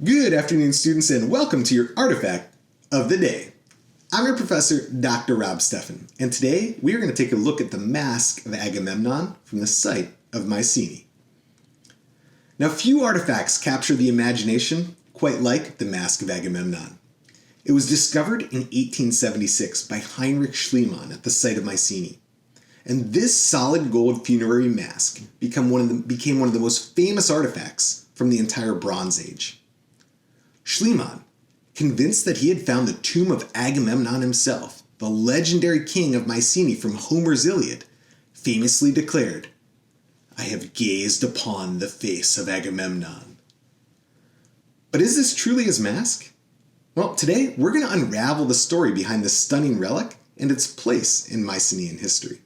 Good afternoon, students, and welcome to your artifact of the day. I'm your professor, Dr. Rob Steffen, and today we are going to take a look at the Mask of Agamemnon from the site of Mycenae. Now, few artifacts capture the imagination quite like the Mask of Agamemnon. It was discovered in 1876 by Heinrich Schliemann at the site of Mycenae. And this solid gold funerary mask became one of the most famous artifacts from the entire Bronze Age. Schliemann, convinced that he had found the tomb of Agamemnon himself, the legendary king of Mycenae from Homer's Iliad, famously declared, "I have gazed upon the face of Agamemnon." But is this truly his mask? Well, today we're going to unravel the story behind this stunning relic and its place in Mycenaean history.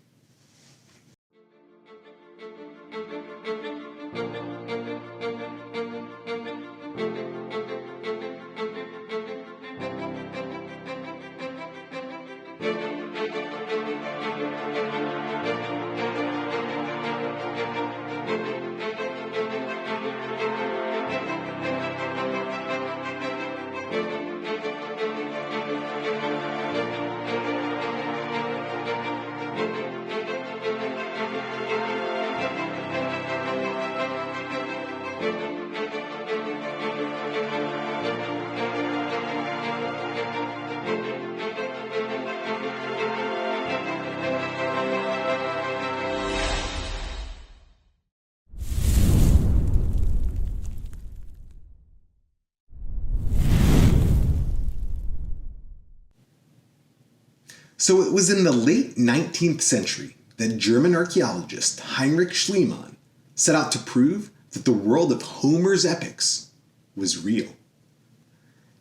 So it was in the late 19th century that German archaeologist Heinrich Schliemann set out to prove that the world of Homer's epics was real.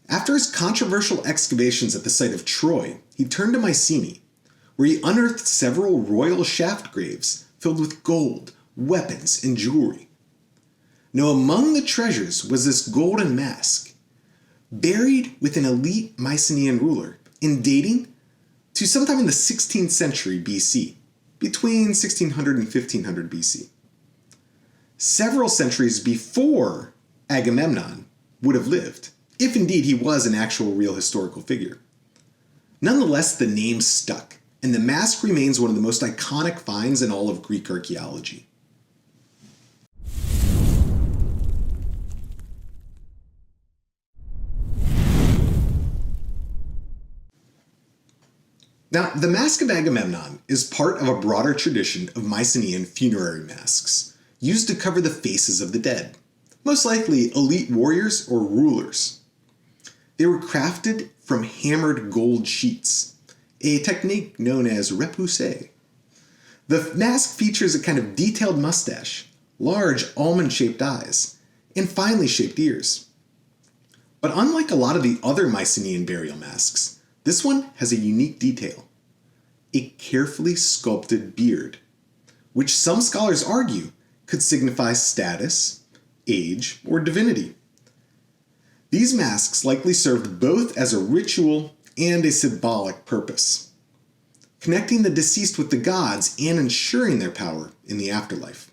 After his controversial excavations at the site of Troy, he turned to Mycenae, where he unearthed several royal shaft graves filled with gold, weapons, and jewelry. Now, among the treasures was this golden mask, buried with an elite Mycenaean ruler and dating to sometime in the 16th century BC, between 1600 and 1500 BC. Several centuries before Agamemnon would have lived, if indeed he was an actual real historical figure. Nonetheless, the name stuck, and the mask remains one of the most iconic finds in all of Greek archaeology. Now, the Mask of Agamemnon is part of a broader tradition of Mycenaean funerary masks, used to cover the faces of the dead, most likely elite warriors or rulers. They were crafted from hammered gold sheets, a technique known as repoussé. The mask features a kind of detailed mustache, large almond-shaped eyes, and finely shaped ears. But unlike a lot of the other Mycenaean burial masks, this one has a unique detail: a carefully sculpted beard, which some scholars argue could signify status, age, or divinity. These masks likely served both as a ritual and a symbolic purpose, connecting the deceased with the gods and ensuring their power in the afterlife.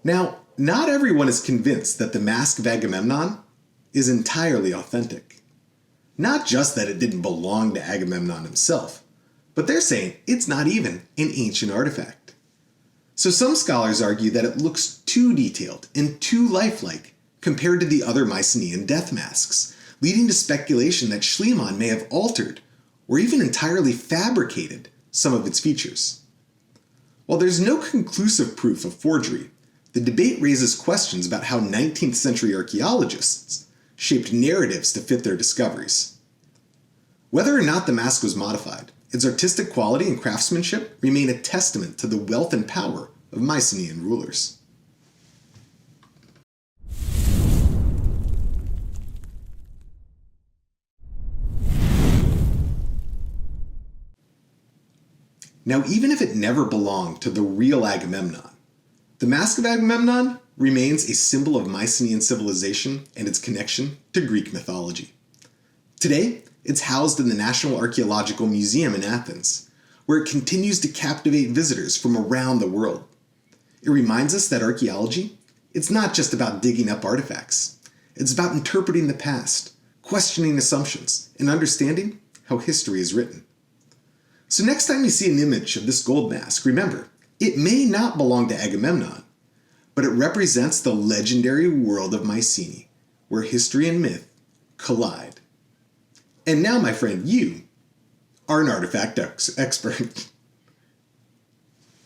Now, not everyone is convinced that the Mask of Agamemnon is entirely authentic. Not just that it didn't belong to Agamemnon himself, but they're saying it's not even an ancient artifact. So some scholars argue that it looks too detailed and too lifelike compared to the other Mycenaean death masks, leading to speculation that Schliemann may have altered or even entirely fabricated some of its features. While there's no conclusive proof of forgery, the debate raises questions about how 19th century archaeologists shaped narratives to fit their discoveries. Whether or not the mask was modified, its artistic quality and craftsmanship remain a testament to the wealth and power of Mycenaean rulers. Now, even if it never belonged to the real Agamemnon, the Mask of Agamemnon remains a symbol of Mycenaean civilization and its connection to Greek mythology. Today, It's housed in the National Archaeological Museum in Athens, where it continues to captivate visitors from around the world. It reminds us that archaeology, it's not just about digging up artifacts. It's about interpreting the past, questioning assumptions, and understanding how history is written. So next time you see an image of this gold mask, remember, it may not belong to Agamemnon, but it represents the legendary world of Mycenae, where history and myth collide. And now, my friend, you are an artifact expert.